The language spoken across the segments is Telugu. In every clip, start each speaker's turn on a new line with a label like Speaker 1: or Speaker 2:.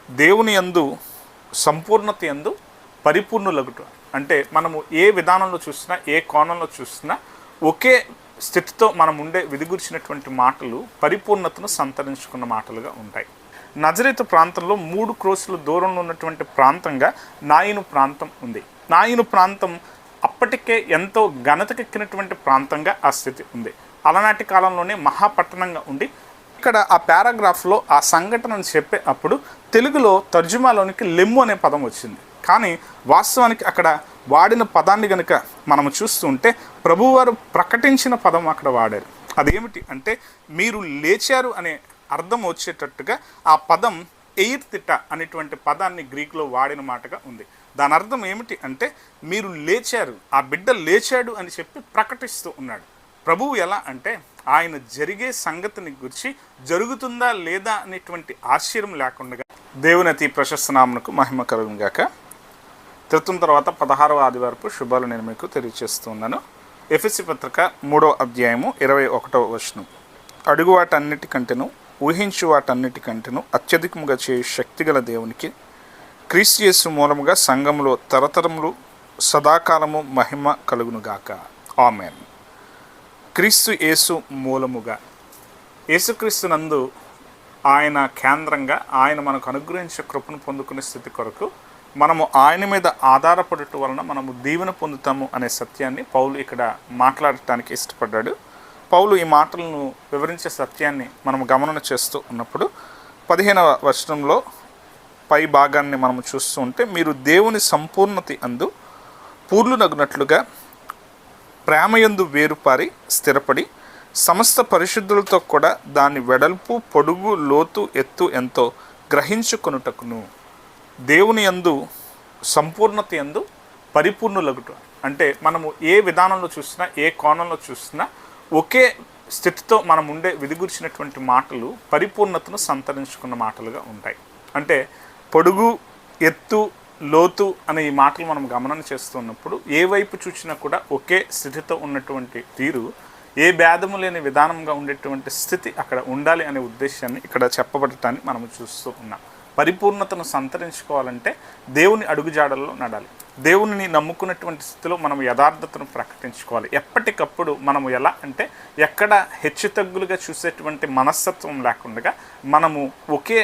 Speaker 1: దేవుని యందు సంపూర్ణత యందు పరిపూర్ణులగుట అంటే మనము ఏ విధానంలో చూసినా ఏ కోణంలో చూసినా ఒకే స్థితితో మనం ఉండే విధిగుర్చినటువంటి మాటలు పరిపూర్ణతను సంతరించుకున్న మాటలుగా ఉంటాయి. నజరేతు ప్రాంతంలో 3 క్రోసుల దూరంలో ఉన్నటువంటి ప్రాంతంగా నాయిను ప్రాంతం ఉంది. నాయిను ప్రాంతం అప్పటికే ఎంతో ఘనతకెక్కినటువంటి ప్రాంతంగా ఆ స్థితి ఉంది. అలనాటి కాలంలోనే మహాపట్టణంగా ఉండి ఇక్కడ ఆ పారాగ్రాఫ్లో ఆ సంఘటనను చెప్పే అప్పుడు తెలుగులో తర్జుమాలోనికి లెమ్ము అనే పదం వచ్చింది. కానీ వాస్తవానికి అక్కడ వాడిన పదాన్ని కనుక మనము చూస్తూ ఉంటే ప్రభువారు ప్రకటించిన పదం అక్కడ వాడారు. అదేమిటి అంటే మీరు లేచారు అనే అర్థం వచ్చేటట్టుగా ఆ పదం ఎయిర్తిట అనేటువంటి పదాన్ని గ్రీకులో వాడిన మాటగా ఉంది. దాని అర్థం ఏమిటి అంటే మీరు లేచారు, ఆ బిడ్డ లేచాడు అని చెప్పి ప్రకటిస్తూ ఉన్నాడు. ప్రభువు ఎలా అంటే ఆయన జరిగే సంగతిని గురించి జరుగుతుందా లేదా అనేటువంటి ఆశ్చర్యం లేకుండా దేవుని అతి ప్రశస్త నామమునకు మహిమ కలుగును గాక. త్రిత్వం తర్వాత 16వ ఆదివారపు శుభాలు నేను మీకు తెలియజేస్తున్నాను. ఎఫెసీ పత్రిక 3వ అధ్యాయము 21వ వచనం. అడుగు వాటన్నిటికంటేను ఊహించు వాటన్నిటికంటేను అత్యధికముగా చేయు శక్తిగల దేవునికి క్రీస్తు యేసు మూలముగా సంఘములో తరతరములు సదాకాలము మహిమ కలుగునుగాక. ఆమేన్. క్రీస్తు యేసు మూలముగా, యేసుక్రీస్తు నందు ఆయన కేంద్రంగా ఆయన మనకు అనుగ్రహించే కృపను పొందుకునే స్థితి కొరకు మనము ఆయన మీద ఆధారపడటం వలన మనము దీవెన పొందుతాము అనే సత్యాన్ని పౌలు ఇక్కడ మాట్లాడటానికి ఇష్టపడ్డాడు. పౌలు ఈ మాటలను వివరించే సత్యాన్ని మనము గమనం చేస్తూ ఉన్నప్పుడు 15వ వచనంలో పై భాగాన్ని మనము చూస్తూ ఉంటే మీరు దేవుని సంపూర్ణత అందు పూర్ణునగునట్లుగా ప్రేమయందు వేరుపారి స్థిరపడి సమస్త పరిశుద్ధులతో కూడా దాని వెడల్పు పొడుగు లోతు ఎత్తు ఎంతో గ్రహించుకొనుటకును. దేవుని యందు సంపూర్ణత యందు పరిపూర్ణులగుట అంటే మనము ఏ విధానంలో చూసినా ఏ కోణంలో చూసినా ఒకే స్థితితో మనం ఉండే విధిగుర్చినటువంటి మాటలు పరిపూర్ణతను సంతరించుకున్న మాటలుగా ఉంటాయి. అంటే పొడుగు ఎత్తు లోతు అనే ఈ మాటలు మనం గమనం చేస్తున్నప్పుడు ఏ వైపు చూసినా కూడా ఒకే స్థితితో ఉన్నటువంటి తీరు, ఏ భేదము లేని విధానంగా ఉండేటువంటి స్థితి అక్కడ ఉండాలి అనే ఉద్దేశాన్ని ఇక్కడ చెప్పబడటాన్ని మనం చూస్తూ ఉన్నాం. పరిపూర్ణతను సంతరించుకోవాలంటే దేవుని అడుగుజాడల్లో నడాలి. దేవుని నమ్ముకున్నటువంటి స్థితిలో మనం యథార్థతను ప్రకటించుకోవాలి. ఎప్పటికప్పుడు మనము ఎలా అంటే ఎక్కడ హెచ్చుతగ్గులుగా చూసేటువంటి మనస్తత్వం లేకుండా మనము ఒకే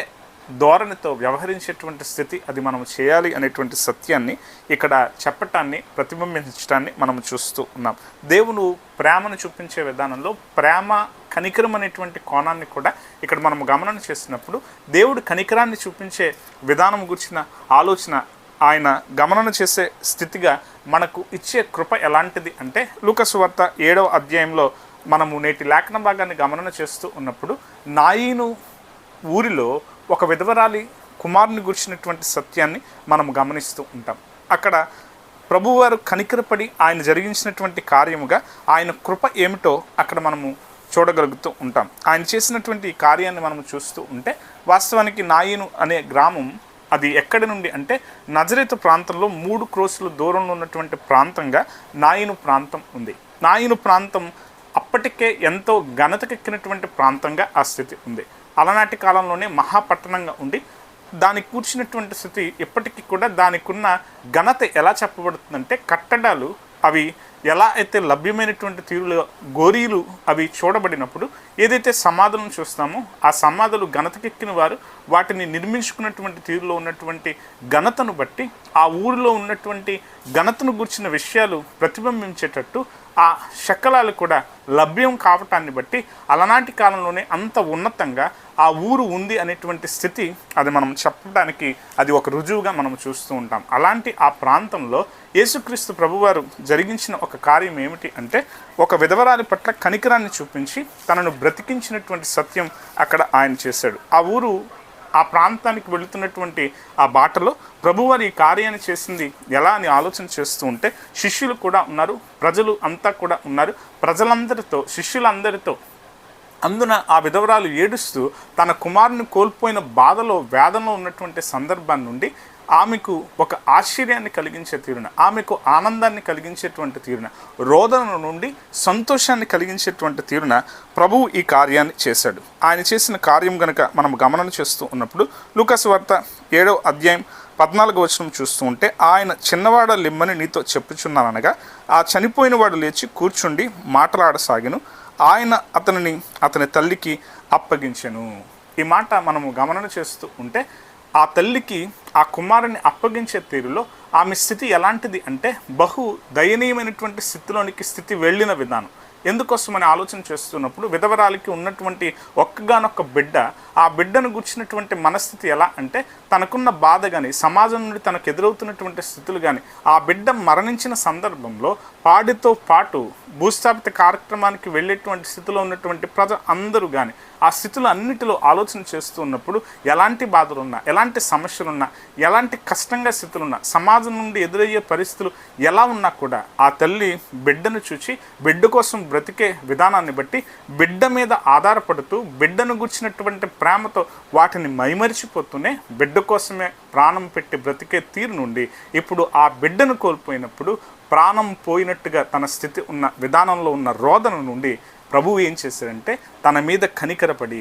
Speaker 1: ధోరణితో వ్యవహరించేటువంటి స్థితి అది మనం చేయాలి అనేటువంటి సత్యాన్ని ఇక్కడ చెప్పటాన్ని ప్రతిబింబించడాన్ని మనం చూస్తూ ఉన్నాం. దేవుడు ప్రేమను చూపించే విధానంలో ప్రేమ కనికరం అనేటువంటి కోణాన్ని కూడా ఇక్కడ మనం గమనం చేసినప్పుడు దేవుడు కనికరాన్ని చూపించే విధానం గురించిన ఆలోచన ఆయన గమనం చేసే స్థితిగా మనకు ఇచ్చే కృప ఎలాంటిది అంటే లూకా సువార్త 7వ అధ్యాయంలో మనము నేటి లేఖన భాగాన్ని గమనం చేస్తూ ఉన్నప్పుడు నాయీను ఊరిలో ఒక విధవరాలి కుమారుని గురించినటువంటి సత్యాన్ని మనం గమనిస్తూ ఉంటాం. అక్కడ ప్రభువారు కనికరపడి ఆయన జరిగించినటువంటి కార్యముగా ఆయన కృప ఏమిటో అక్కడ మనము చూడగలుగుతూ ఉంటాం. ఆయన చేసినటువంటి ఈ కార్యాన్ని మనం చూస్తూ ఉంటే వాస్తవానికి నాయీను అనే గ్రామం అది ఎక్కడి నుండి అంటే నజరేతు ప్రాంతంలో 3 క్రోసుల దూరంలో ఉన్నటువంటి ప్రాంతంగా నాయీను ప్రాంతం ఉంది. నాయీను ప్రాంతం అప్పటికే ఎంతో ఘనతకెక్కినటువంటి ప్రాంతంగా ఆ స్థితి ఉంది. అలనాటి కాలంలోనే మహాపట్టణంగా ఉండి దానికి కూర్చున్నటువంటి స్థితి ఇప్పటికీ కూడా దానికి ఉన్న ఘనత ఎలా చెప్పబడుతుందంటే కట్టడాలు అవి ఎలా అయితే లభ్యమైనటువంటి తీరులో గోరీలు అవి చూడబడినప్పుడు ఏదైతే సమాధులను చూస్తామో ఆ సమాధులు ఘనతకెక్కిన వారు వాటిని నిర్మించుకున్నటువంటి తీరులో ఉన్నటువంటి ఘనతను బట్టి ఆ ఊరిలో ఉన్నటువంటి ఘనతను గురించిన విషయాలు ప్రతిబింబించేటట్టు ఆ శకలాలు కూడా లభ్యం కావటాన్ని బట్టి అలనాటి కాలంలోనే అంత ఉన్నతంగా ఆ ఊరు ఉంది అనేటువంటి స్థితి అది మనం చెప్పడానికి అది ఒక రుజువుగా మనం చూస్తూ ఉంటాం. అలాంటి ఆ ప్రాంతంలో యేసుక్రీస్తు ప్రభువారు జరిగించిన ఒక కార్యం ఏమిటి అంటే ఒక విధవరాలి పట్ల కనికరాన్ని చూపించి తనను బ్రతికించినటువంటి సత్యం అక్కడ ఆయన చేశాడు. ఆ ఊరు ఆ ప్రాంతానికి వెళుతున్నటువంటి ఆ బాటలో ప్రభువారు ఈ కార్యాన్ని చేసింది ఎలా అని ఆలోచన చేస్తూ ఉంటే శిష్యులు కూడా ఉన్నారు, ప్రజలు అంతా కూడా ఉన్నారు. ప్రజలందరితో శిష్యులందరితో అందున ఆ విధవరాలు ఏడుస్తూ తన కుమారుని కోల్పోయిన బాధలో వేదనలో ఉన్నటువంటి సందర్భాన్ని నుండి ఆమెకు ఒక ఆశ్చర్యాన్ని కలిగించే తీరున, ఆమెకు ఆనందాన్ని కలిగించేటువంటి తీరున, రోదన నుండి సంతోషాన్ని కలిగించేటువంటి తీరున ప్రభువు ఈ కార్యాన్ని చేశాడు. ఆయన చేసిన కార్యం గనుక మనం గమనం చేస్తూ ఉన్నప్పుడు లూకాసు వార్త 7వ అధ్యాయం 14వ వచనం చూస్తూ ఉంటే, ఆయన చిన్నవాడ లిమ్మని నీతో చెప్పుచున్నాననగా ఆ చనిపోయిన వాడు లేచి కూర్చుండి మాట్లాడసాగిను, ఆయన అతని తల్లికి అప్పగించెను. ఈ మాట మనము గమనం చేస్తూ ఉంటే ఆ తల్లికి ఆ కుమారుని అప్పగించే తీరులో ఆమె స్థితి ఎలాంటిది అంటే బహు దయనీయమైనటువంటి స్థితి వెళ్ళిన విధానం. ఎందుకోసమని ఆలోచన చేస్తున్నప్పుడు విధవరాలికి ఉన్నటువంటి ఒక్కగానొక్క బిడ్డ, ఆ బిడ్డను గుర్చినటువంటి మనస్థితి ఎలా అంటే తనకున్న బాధ కానీ సమాజం నుండి తనకు ఎదురవుతున్నటువంటి స్థితులు కానీ, ఆ బిడ్డ మరణించిన సందర్భంలో పాడితో పాటు భూస్థాపిత కార్యక్రమానికి వెళ్ళేటువంటి స్థితిలో ఉన్నటువంటి అందరూ కానీ ఆ స్థితులు అన్నిటిలో ఆలోచన చేస్తూ ఉన్నప్పుడు ఎలాంటి బాధలున్నా, ఎలాంటి సమస్యలున్నా, ఎలాంటి కష్టంగా స్థితులున్నా, సమాజం నుండి ఎదురయ్యే పరిస్థితులు ఎలా ఉన్నా కూడా ఆ తల్లి బిడ్డను చూచి బిడ్డ కోసం బ్రతికే విధానాన్ని బట్టి బిడ్డ మీద ఆధారపడుతూ బిడ్డను గుర్చినటువంటి ప్రేమతో వాటిని మైమరిచిపోతూనే బిడ్డ కోసమే ప్రాణం పెట్టి బ్రతికే తీరు నుండి ఇప్పుడు ఆ బిడ్డను కోల్పోయినప్పుడు ప్రాణం పోయినట్టుగా తన స్థితి ఉన్న విధానంలో ఉన్న రోదన నుండి ప్రభువు ఏం చేశాడంటే తన మీద కనికరపడి,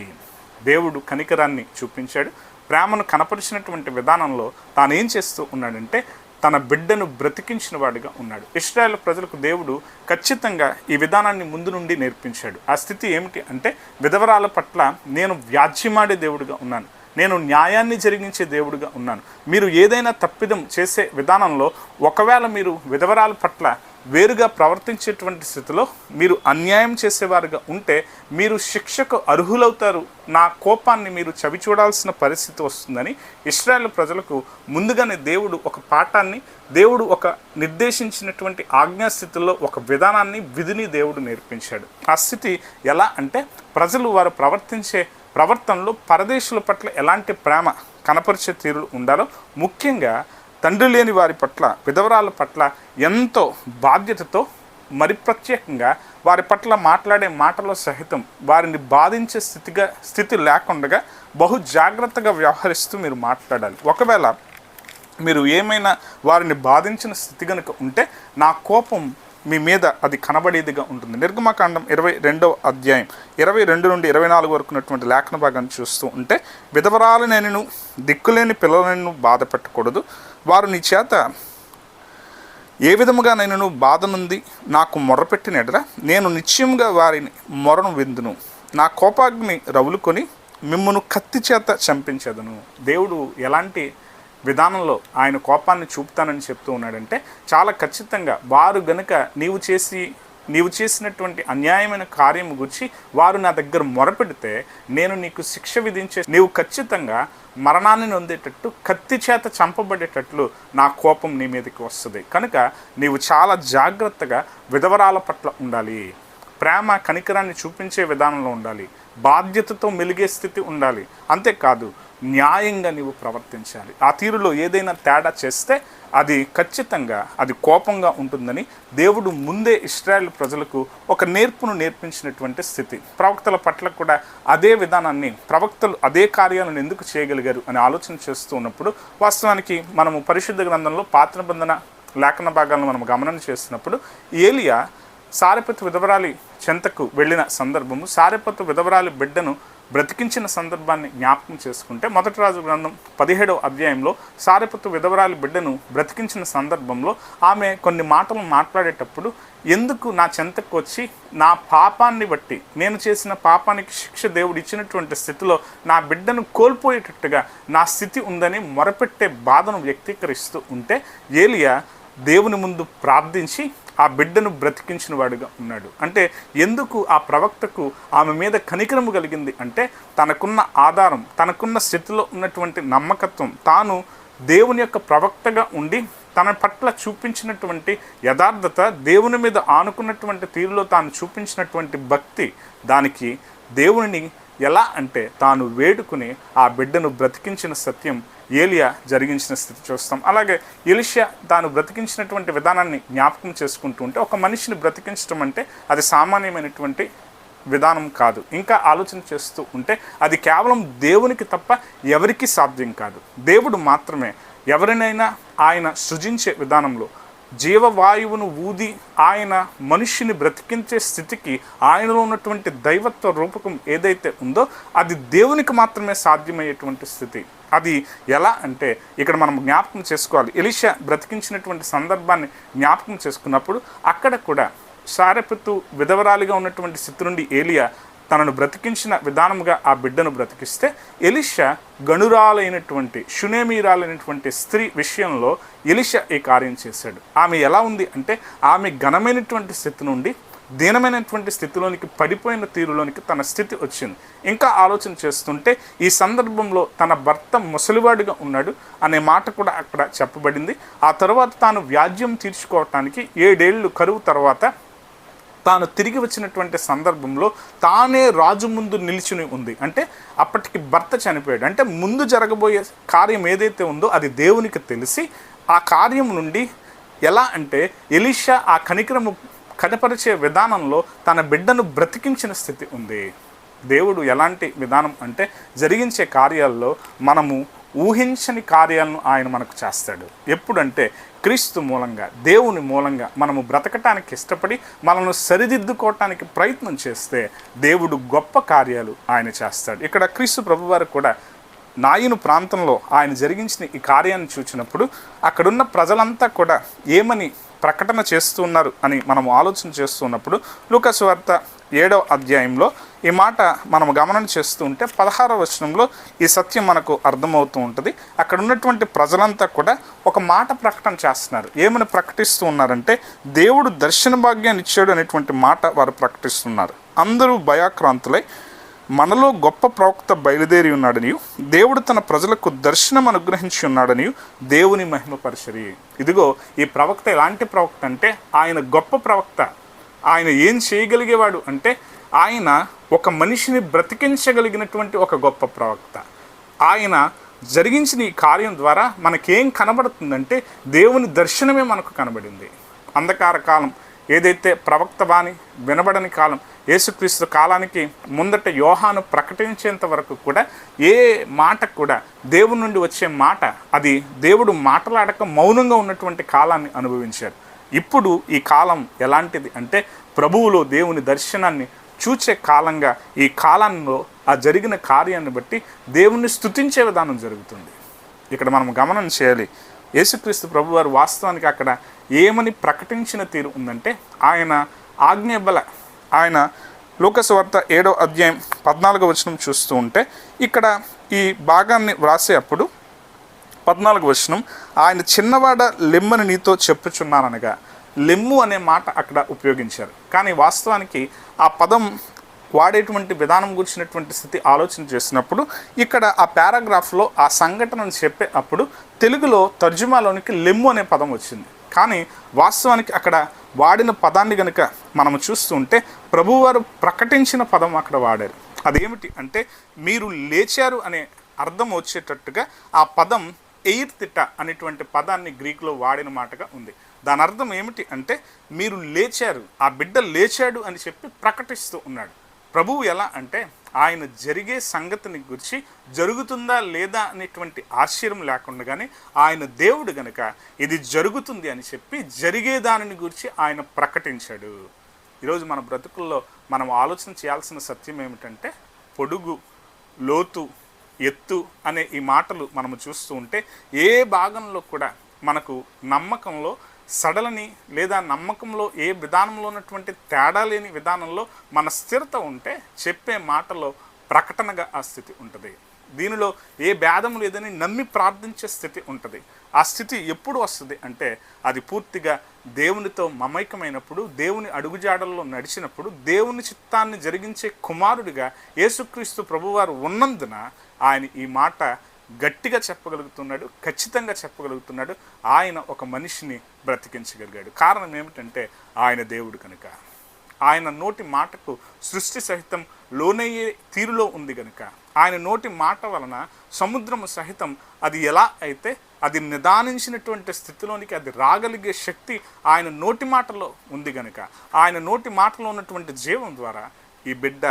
Speaker 1: దేవుడు కనికరాన్ని చూపించాడు. ప్రేమను కనపరిచినటువంటి విధానంలో తాను ఏం చేస్తూ ఉన్నాడంటే తన బిడ్డను బ్రతికించిన వాడిగా ఉన్నాడు. ఇశ్రాయేలు ప్రజలకు దేవుడు ఖచ్చితంగా ఈ విధానాన్ని ముందు నుండి నేర్పించాడు. ఆ స్థితి ఏమిటి అంటే విధవరాల పట్ల నేను వ్యాజ్యమాడే దేవుడిగా ఉన్నాను, నేను న్యాయాన్ని జరిగించే దేవుడిగా ఉన్నాను. మీరు ఏదైనా తప్పిదం చేసే విధానంలో ఒకవేళ మీరు విధవరాల పట్ల వేరుగా ప్రవర్తించేటువంటి స్థితిలో మీరు అన్యాయం చేసేవారుగా ఉంటే మీరు శిక్షకు అర్హులవుతారు, నా కోపాన్ని మీరు చవి చూడాల్సిన పరిస్థితి వస్తుందని ఇశ్రాయేలు ప్రజలకు ముందుగానే దేవుడు ఒక పాఠాన్ని, దేవుడు ఒక నిర్దేశించినటువంటి ఆజ్ఞాస్థితుల్లో ఒక విధానాన్ని, విధిని దేవుడు నేర్పించాడు. ఆ స్థితి ఎలా అంటే ప్రజలు వారు ప్రవర్తించే ప్రవర్తనలో పరదేశుల పట్ల ఎలాంటి ప్రేమ కనపరిచే తీరులు ఉండాలో, ముఖ్యంగా తండ్రి లేని వారి పట్ల, విధవరాల పట్ల ఎంతో బాధ్యతతో, మరి ప్రత్యేకంగా వారి పట్ల మాట్లాడే మాటలో సహితం వారిని బాధించే స్థితి లేకుండా బహు జాగ్రత్తగా వ్యవహరిస్తూ మీరు మాట్లాడాలి. ఒకవేళ మీరు ఏమైనా వారిని బాధించిన స్థితి కనుక ఉంటే నా కోపం మీ మీద అది కనబడేదిగా ఉంటుంది. నిర్గమకాండం 22వ అధ్యాయం 22 నుండి 24 వరకు ఉన్నటువంటి లేఖన భాగాన్ని చూస్తూ ఉంటే, విధవరాలనైనను దిక్కులేని పిల్లలను బాధ పెట్టకూడదు, వారు నీ చేత ఏ విధముగా నేను బాధ నుండి నాకు మొర్రపెట్టిన ఎడల నేను నిశ్చయముగా వారిని మొరను విందును, నా కోపాగ్ని రవులుకొని మిమ్మును కత్తి చేత చంపించదును. దేవుడు ఎలాంటి విధానంలో ఆయన కోపాన్ని చూపుతానని చెప్తూ ఉన్నాడంటే చాలా ఖచ్చితంగా వారు గనుక నీవు చేసినటువంటి అన్యాయమైన కార్యం గురించి వారు నా దగ్గర మొరపెడితే నేను నీకు శిక్ష విధించే, నీవు ఖచ్చితంగా మరణాన్ని నొందేటట్టు, కత్తి చేత చంపబడేటట్లు నా కోపం నీ మీదకి వస్తుంది. కనుక నీవు చాలా జాగ్రత్తగా విధవరాల పట్ల ఉండాలి, ప్రేమ కనికరాన్ని చూపించే విధానంలో ఉండాలి, బాధ్యతతో మెలిగే స్థితి ఉండాలి. అంతేకాదు న్యాయంగా నీవు ప్రవర్తించాలి. ఆ తీరులో ఏదైనా తేడా చేస్తే అది ఖచ్చితంగా అది కోపంగా ఉంటుందని దేవుడు ముందే ఇశ్రాయేలు ప్రజలకు ఒక నేర్పును నేర్పించినటువంటి స్థితి. ప్రవక్తల పట్ల కూడా అదే విధానాన్ని, ప్రవక్తలు అదే కార్యాలను ఎందుకు చేయగలిగారు అని ఆలోచన చేస్తూ ఉన్నప్పుడు వాస్తవానికి మనము పరిశుద్ధ గ్రంథంలో పాత నిబంధన లేఖన భాగాలను మనం గమనం చేస్తున్నప్పుడు ఏలియా సారెపతు విధవరాలి చెంతకు వెళ్ళిన సందర్భము, సారెపతు విధవరాలి బిడ్డను బ్రతికించిన సందర్భాన్ని జ్ఞాపకం చేసుకుంటే మొదటి రాజు గ్రంథం 17వ అధ్యాయంలో సారెపతు విధవరాలి బిడ్డను బ్రతికించిన సందర్భంలో ఆమె కొన్ని మాటలు మాట్లాడేటప్పుడు, ఎందుకు నా చెంతకు వచ్చి నా పాపాన్ని బట్టి, నేను చేసిన పాపానికి శిక్ష దేవుడు ఇచ్చినటువంటి స్థితిలో నా బిడ్డను కోల్పోయేటట్టుగా నా స్థితి ఉందని మొరపెట్టే బాధను వ్యక్తీకరిస్తూ ఉంటే ఏలియా దేవుని ముందు ప్రార్థించి ఆ బిడ్డను బ్రతికించిన వాడుగా ఉన్నాడు. అంటే ఎందుకు ఆ ప్రవక్తకు ఆమె మీద కనికరము కలిగింది అంటే తనకున్న ఆధారం, తనకున్న స్థితిలో ఉన్నటువంటి నమ్మకత్వం, తాను దేవుని యొక్క ప్రవక్తగా ఉండి తన పట్ల చూపించినటువంటి యథార్థత, దేవుని మీద ఆనుకున్నటువంటి తీరులో తాను చూపించినటువంటి భక్తి, దానికి దేవుని ఎలా అంటే తాను వేడుకుని ఆ బిడ్డను బ్రతికించిన సత్యం ఏలియా జరిగించిన స్థితి చూస్తాం. అలాగే ఎలీషా తాను బ్రతికించినటువంటి విధానాన్ని జ్ఞాపకం చేసుకుంటూ ఉంటే, ఒక మనిషిని బ్రతికించడం అంటే అది సామాన్యమైనటువంటి విధానం కాదు. ఇంకా ఆలోచన చేస్తూ ఉంటే అది కేవలం దేవునికి తప్ప ఎవరికీ సాధ్యం కాదు. దేవుడు మాత్రమే ఎవరినైనా ఆయన సృజించే విధానంలో జీవవాయువును ఊది ఆయన మనిషిని బ్రతికించే స్థితికి ఆయనలో ఉన్నటువంటి దైవత్వ రూపకం ఏదైతే ఉందో అది దేవునికి మాత్రమే సాధ్యమయ్యేటువంటి స్థితి. అది ఎలా అంటే ఇక్కడ మనం జ్ఞాపకం చేసుకోవాలి. ఎలీషా బ్రతికించినటువంటి సందర్భాన్ని జ్ఞాపకం చేసుకున్నప్పుడు అక్కడ కూడా సారెపతు విధవరాలిగా ఉన్నటువంటి స్థితి నుండి ఏలియా తనను బ్రతికించిన విధానముగా ఆ బిడ్డను బ్రతికిస్తే, ఎలీషా గనురాలైనటువంటి షునేమీరాలైనటువంటి స్త్రీ విషయంలో ఎలీషా ఈ కార్యం చేశాడు. ఆమె ఎలా ఉంది అంటే ఆమె ఘనమైనటువంటి స్థితి నుండి దీనమైనటువంటి స్థితిలోనికి పడిపోయిన తీరులోనికి తన స్థితి వచ్చింది. ఇంకా ఆలోచన చేస్తుంటే ఈ సందర్భంలో తన భర్త ముసలివాడిగా ఉన్నాడు అనే మాట కూడా అక్కడ చెప్పబడింది. ఆ తర్వాత తాను వ్యాజ్యం తీర్చుకోవటానికి 7 ఏళ్ళు కరువు తర్వాత తాను తిరిగి వచ్చినటువంటి సందర్భంలో తానే రాజు ముందు నిలిచుని ఉంది. అంటే అప్పటికి భర్త చనిపోయాడు. అంటే ముందు జరగబోయే కార్యం ఏదైతే ఉందో అది దేవునికి తెలిసి ఆ కార్యం నుండి ఎలా అంటే ఎలీషా ఆ కనికరము కనపరిచే విధానంలో తన బిడ్డను బ్రతికించిన స్థితి ఉంది. దేవుడు ఎలాంటి విధానం అంటే జరిగించే కార్యాల్లో మనము ఊహించని కార్యాలను ఆయన మనకు చేస్తాడు. ఎప్పుడంటే క్రీస్తు మూలంగా, దేవుని మూలంగా మనము బ్రతకటానికి ఇష్టపడి మనల్ని సరిదిద్దుకోవటానికి ప్రయత్నం చేస్తే దేవుడు గొప్ప కార్యాలు ఆయన చేస్తాడు. ఇక్కడ క్రీస్తు ప్రభువారు కూడా నాయిను ప్రాంతంలో ఆయన జరిగించిన ఈ కార్యాన్ని చూసినప్పుడు అక్కడున్న ప్రజలంతా కూడా ఏమని ప్రకటన చేస్తున్నారు అని మనం ఆలోచన చేస్తున్నప్పుడు లూకా సువార్త 7వ అధ్యాయంలో ఈ మాట మనం గమనం చేస్తూ ఉంటే 16వ వచనంలో ఈ సత్యం మనకు అర్థమవుతూ ఉంటుంది. అక్కడ ఉన్నటువంటి ప్రజలంతా కూడా ఒక మాట ప్రకటన చేస్తున్నారు. ఏమని ప్రకటిస్తూ ఉన్నారంటే దేవుడు దర్శన భాగ్యాన్ని ఇచ్చాడు అనేటువంటి మాట వారు ప్రకటిస్తున్నారు. అందరూ భయాక్రాంతులై మనలో గొప్ప ప్రవక్త బయలుదేరి ఉన్నాడనియు దేవుడు తన ప్రజలకు దర్శనం అనుగ్రహించి ఉన్నాడనియు దేవుని మహిమపరచరి. ఇదిగో ఈ ప్రవక్త ఎలాంటి ప్రవక్త అంటే ఆయన గొప్ప ప్రవక్త. ఆయన ఏం చేయగలిగేవాడు అంటే ఆయన ఒక మనిషిని బ్రతికించగలిగినటువంటి ఒక గొప్ప ప్రవక్త. ఆయన జరిగించిన ఈ కార్యం ద్వారా మనకేం కనబడుతుందంటే దేవుని దర్శనమే మనకు కనబడింది. అంధకార కాలం ఏదైతే ప్రవక్త వాణి వినబడని కాలం, యేసుక్రీస్తు కాలానికి ముందట యోహాను ప్రకటించేంత వరకు కూడా ఏ మాట కూడా దేవుని నుండి వచ్చే మాట అది దేవుడు మాట్లాడక మౌనంగా ఉన్నటువంటి కాలాన్ని అనుభవించారు. ఇప్పుడు ఈ కాలం ఎలాంటిది అంటే ప్రభువులో దేవుని దర్శనాన్ని చూచే కాలంగా ఈ కాలంలో ఆ జరిగిన కార్యాన్ని బట్టి దేవుణ్ణి స్తుతించే విధానం జరుగుతుంది. ఇక్కడ మనం గమనం చేయాలి. యేసుక్రీస్తు ప్రభువారు వాస్తవానికి అక్కడ ఏమని ప్రకటించిన తీరు ఉందంటే ఆయన ఆజ్ఞబల ఆయన లూకా సువార్త 7వ అధ్యాయం 14వ వచనం చూస్తూ ఉంటే ఇక్కడ ఈ భాగాన్ని వ్రాసే అప్పుడు 14వ వచనం ఆయన చిన్నవాడ లెమ్మని నీతో చెప్పుచున్నాననగా లెమ్ము అనే మాట అక్కడ ఉపయోగించారు. కానీ వాస్తవానికి ఆ పదం వాడేటువంటి విధానం గురించినటువంటి స్థితి ఆలోచన చేసినప్పుడు ఇక్కడ ఆ పారాగ్రాఫ్లో ఆ సంఘటనను చెప్పే అప్పుడు తెలుగులో తర్జుమాలోనికి లెమ్ము అనే పదం వచ్చింది. కానీ వాస్తవానికి అక్కడ వాడిన పదాన్ని కనుక మనం చూస్తూ ఉంటే ప్రభువారు ప్రకటించిన పదం అక్కడ వాడారు. అదేమిటి అంటే మీరు లేచారు అనే అర్థం వచ్చేటట్టుగా ఆ పదం ఎయిర్తిట అనేటువంటి పదాన్ని గ్రీకులో వాడిన మాటగా ఉంది. దాని అర్థం ఏమిటి అంటే మీరు లేచారు, ఆ బిడ్డ లేచాడు అని చెప్పి ప్రకటిస్తూ ఉన్నాడు. ప్రభువు ఎలా అంటే ఆయన జరిగే సంగతిని గురించి జరుగుతుందా లేదా అనేటువంటి ఆశ్చర్యం లేకుండానే ఆయన దేవుడు గనుక ఇది జరుగుతుంది అని చెప్పి జరిగే దానిని గురించి ఆయన ప్రకటించాడు. ఈరోజు మన బ్రతుకుల్లో మనం ఆలోచన చేయాల్సిన సత్యం ఏమిటంటే పొడుగు, లోతు, ఎత్తు అనే ఈ మాటలు మనము చూస్తూ ఉంటే ఏ భాగంలో కూడా మనకు నమ్మకంలో సడలని లేదా నమ్మకంలో ఏ విధానంలో ఉన్నటువంటి తేడా లేని విధానంలో మన స్థిరత ఉంటే చెప్పే మాటలో ప్రకటనగా ఆ స్థితి ఉంటుంది. దీనిలో ఏ భేదం లేదని నమ్మి ప్రార్థించే స్థితి ఉంటుంది. ఆ స్థితి ఎప్పుడు వస్తుంది అంటే అది పూర్తిగా దేవునితో మమైకమైనప్పుడు, దేవుని అడుగుజాడల్లో నడిచినప్పుడు, దేవుని చిత్తాన్ని జరిగించే కుమారుడిగా యేసుక్రీస్తు ప్రభువారు ఉన్నందున ఆయన ఈ మాట గట్టిగా చెప్పగలుగుతున్నాడు, ఖచ్చితంగా చెప్పగలుగుతున్నాడు. ఆయన ఒక మనిషిని బ్రతికించగలిగాడు. కారణం ఏమిటంటే ఆయన దేవుడు కనుక. ఆయన నోటి మాటకు సృష్టి సహితం లోనయ్యే తీరులో ఉంది కనుక ఆయన నోటి మాట వలన సముద్రము సహితం అది ఎలా అయితే అది నిదానించినటువంటి స్థితిలోనికి అది రాగలిగే శక్తి ఆయన నోటి మాటలో ఉంది కనుక ఆయన నోటి మాటలో ఉన్నటువంటి జీవం ద్వారా ఈ బిడ్డ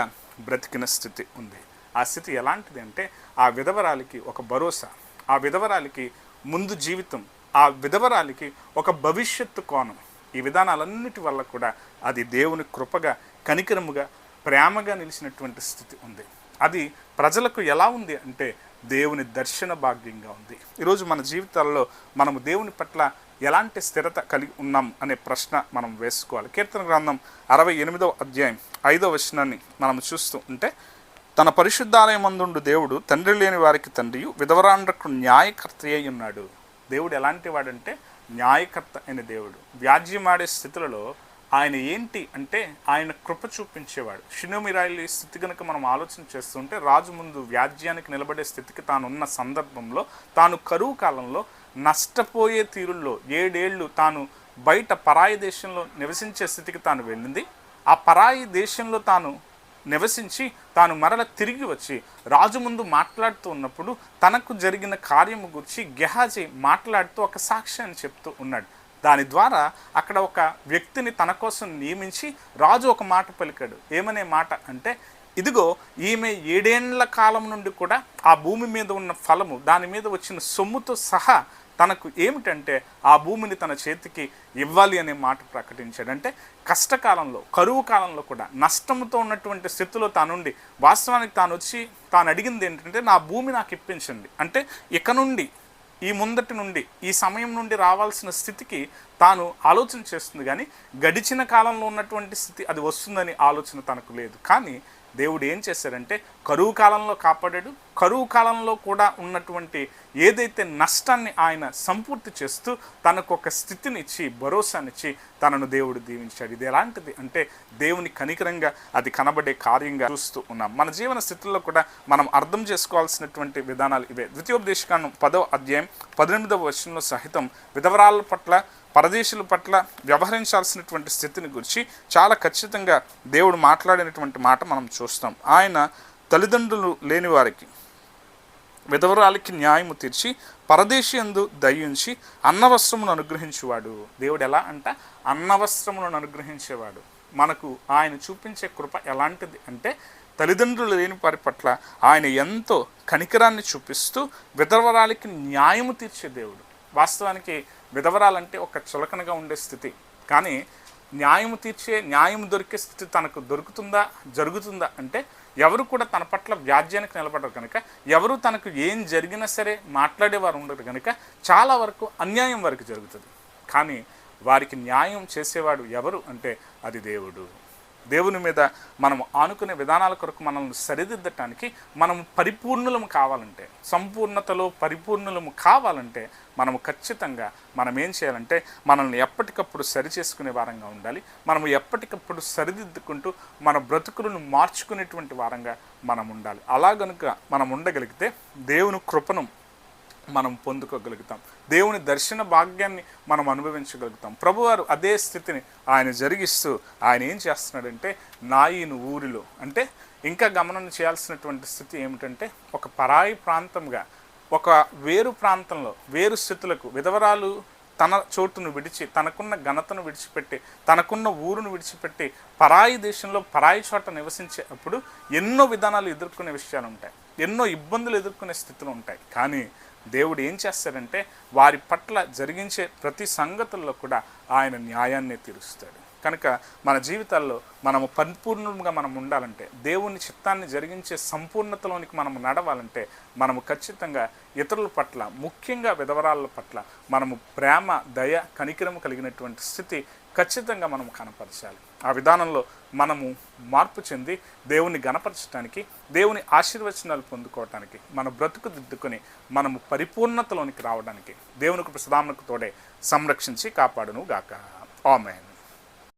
Speaker 1: బ్రతికిన స్థితి ఉంది. ఆ స్థితి ఎలాంటిది అంటే ఆ విధవరాలికి ఒక భరోసా, ఆ విధవరాలికి ముందు జీవితం, ఆ విధవరాలికి ఒక భవిష్యత్తు కోణం. ఈ విధానాలన్నిటి వల్ల కూడా అది దేవుని కృపగా, కనికరముగా, ప్రేమగా నిలిచినటువంటి స్థితి ఉంది. అది ప్రజలకు ఎలా ఉంది అంటే దేవుని దర్శన భాగ్యంగా ఉంది. ఈరోజు మన జీవితాల్లో మనము దేవుని పట్ల ఎలాంటి స్థిరత కలిగి ఉన్నాం అనే ప్రశ్న మనం వేసుకోవాలి. కీర్తన గ్రంథం 68వ అధ్యాయం 5వ వచనాన్ని మనం చూస్తూ ఉంటే, తన పరిశుద్ధాలయమందుండు దేవుడు తండ్రి లేని వారికి తండ్రియు విధవరాండ్రకు న్యాయకర్త అయి ఉన్నాడు. దేవుడు ఎలాంటి వాడంటే న్యాయకర్త అయిన దేవుడు. వ్యాజ్యమాడే స్థితులలో ఆయన ఏంటి అంటే ఆయన కృప చూపించేవాడు. షినోమిరాయిలి స్థితి కనుక మనం ఆలోచన చేస్తుంటే, రాజు ముందు వ్యాజ్యానికి నిలబడే స్థితికి తాను ఉన్న సందర్భంలో, తాను కరువు కాలంలో నష్టపోయే తీరుల్లో 7 ఏళ్ళు తాను బయట పరాయి దేశంలో నివసించే స్థితికి తాను వెళ్ళింది. ఆ పరాయి దేశంలో తాను నివసించి తాను మరల తిరిగి వచ్చి రాజు ముందు మాట్లాడుతూ ఉన్నప్పుడు తనకు జరిగిన కార్యము గురించి గెహాజీ మాట్లాడుతూ ఒక సాక్ష్యాన్ని చెప్తూ ఉన్నాడు. దాని ద్వారా అక్కడ ఒక వ్యక్తిని తన కోసం నియమించి రాజు ఒక మాట పలికాడు. ఏమనే మాట అంటే, ఇదిగో ఈమె 7 ఏళ్ల కాలం నుండి కూడా ఆ భూమి మీద ఉన్న ఫలము, దాని మీద వచ్చిన సొమ్ముతో సహా తనకు ఏమిటంటే ఆ భూమిని తన చేతికి ఇవ్వాలి అనే మాట ప్రకటించాడు. అంటే కష్టకాలంలో, కరువు కాలంలో కూడా నష్టంతో ఉన్నటువంటి స్థితిలో తానుండి వాస్తవానికి తాను వచ్చి తాను అడిగింది ఏంటంటే, నా భూమి నాకు ఇప్పించండి. అంటే ఇక నుండి, ఈ ముందటి నుండి, ఈ సమయం నుండి రావాల్సిన స్థితికి తాను ఆలోచన చేస్తుంది, కానీ గడిచిన కాలంలో ఉన్నటువంటి స్థితి అది వస్తుందని ఆలోచన తనకు లేదు. కానీ దేవుడు ఏం చేశారంటే కరువు కాలంలో కాపాడాడు. కరువు కాలంలో కూడా ఉన్నటువంటి ఏదైతే నష్టాన్ని ఆయన సంపూర్తి చేస్తూ తనకు ఒక స్థితినిచ్చి, భరోసానిచ్చి తనను దేవుడు దీవించాడు. ఇది ఎలాంటిది అంటే దేవుని కనికరంగా అది కనబడే కార్యంగా చూస్తూ ఉన్నాం. మన జీవన స్థితుల్లో కూడా మనం అర్థం చేసుకోవాల్సినటువంటి విధానాలు ఇవే. ద్వితీయోపదేశకాండం 10వ అధ్యాయం 18వ వచనంలో సహితం విధవరాల పట్ల, పరదేశుల పట్ల వ్యవహరించాల్సినటువంటి స్థితిని గురించి చాలా ఖచ్చితంగా దేవుడు మాట్లాడినటువంటి మాట మనం చూస్తాం. ఆయన తల్లిదండ్రులు లేని వారికి, విధవరాలికి న్యాయము తీర్చి పరదేశి యందు దయించి అన్నవస్త్రమును అనుగ్రహించేవాడు. దేవుడు ఎలా అంట అన్నవస్త్రములను అనుగ్రహించేవాడు. మనకు ఆయన చూపించే కృప ఎలాంటిది అంటే తల్లిదండ్రులు లేని వారి పట్ల ఆయన ఎంతో కనికరాన్ని చూపిస్తూ విధవరాలికి న్యాయము తీర్చే దేవుడు. వాస్తవానికి విధవరాలంటే ఒక చులకనగా ఉండే స్థితి, కానీ న్యాయం దొరికే స్థితి తనకు దొరుకుతుందా, జరుగుతుందా అంటే ఎవరు కూడా తన పట్ల వ్యాజ్యానికి నిలబడరు కనుక, ఎవరు తనకు ఏం జరిగినా సరే మాట్లాడేవారు ఉండరు కనుక చాలా వరకు అన్యాయం వరకు జరుగుతుంది. కానీ వారికి న్యాయం చేసేవాడు ఎవరు అంటే అది దేవుడు. దేవుని మీద మనము ఆనుకునే విధానాల కొరకు మనల్ని సరిదిద్దటానికి, మనము పరిపూర్ణులము కావాలంటే, సంపూర్ణతలో పరిపూర్ణులము కావాలంటే మనము ఖచ్చితంగా మనం ఏం చేయాలంటే మనల్ని ఎప్పటికప్పుడు సరిచేసుకునే వారంగా ఉండాలి. మనము ఎప్పటికప్పుడు సరిదిద్దుకుంటూ మన బ్రతుకులను మార్చుకునేటువంటి వారంగా మనం ఉండాలి. అలా గనుక మనం ఉండగలిగితే దేవుని కృపను మనం పొందుకోగలుగుతాం, దేవుని దర్శన భాగ్యాన్ని మనం అనుభవించగలుగుతాం. ప్రభువారు అదే స్థితిని ఆయన జరిగిస్తూ ఆయన ఏం చేస్తున్నాడంటే నాయీను ఊరిలో, అంటే ఇంకా గమనం చేయాల్సినటువంటి స్థితి ఏమిటంటే ఒక పరాయి ప్రాంతంగా, ఒక వేరు ప్రాంతంలో, వేరు స్థితులకు విధవరాలు తన చోటును విడిచి, తనకున్న ఘనతను విడిచిపెట్టి, తనకున్న ఊరును విడిచిపెట్టి పరాయి దేశంలో పరాయి చోట నివసించే అప్పుడు ఎన్నో విధానాలు ఎదుర్కొనే విషయాలు ఉంటాయి, ఎన్నో ఇబ్బందులు ఎదుర్కొనే స్థితులు ఉంటాయి. కానీ దేవుడు ఏం చేస్తాడంటే వారి పట్ల జరిగించే ప్రతి సంగతుల్లో కూడా ఆయన న్యాయాన్ని తీరుస్తాడు. కనుక మన జీవితాల్లో మనము పరిపూర్ణంగా మనం ఉండాలంటే, దేవుని చిత్తాన్ని జరిగించే సంపూర్ణతలోనికి మనము నడవాలంటే మనము ఖచ్చితంగా ఇతరుల పట్ల, ముఖ్యంగా విధవరాల పట్ల మనము ప్రేమ, దయ, కనికరము కలిగినటువంటి స్థితి ఖచ్చితంగా మనం కనపరచాలి. ఆ విధానంలో మనము మార్పు చెంది దేవుని గణపరచడానికి, దేవుని ఆశీర్వచనాలు పొందుకోవటానికి, మన బ్రతుకు దిద్దుకొని మనము పరిపూర్ణతలోనికి రావడానికి దేవునికి ప్రసాదమునకు తోడే సంరక్షించి కాపాడును గాక. ఆమేన్.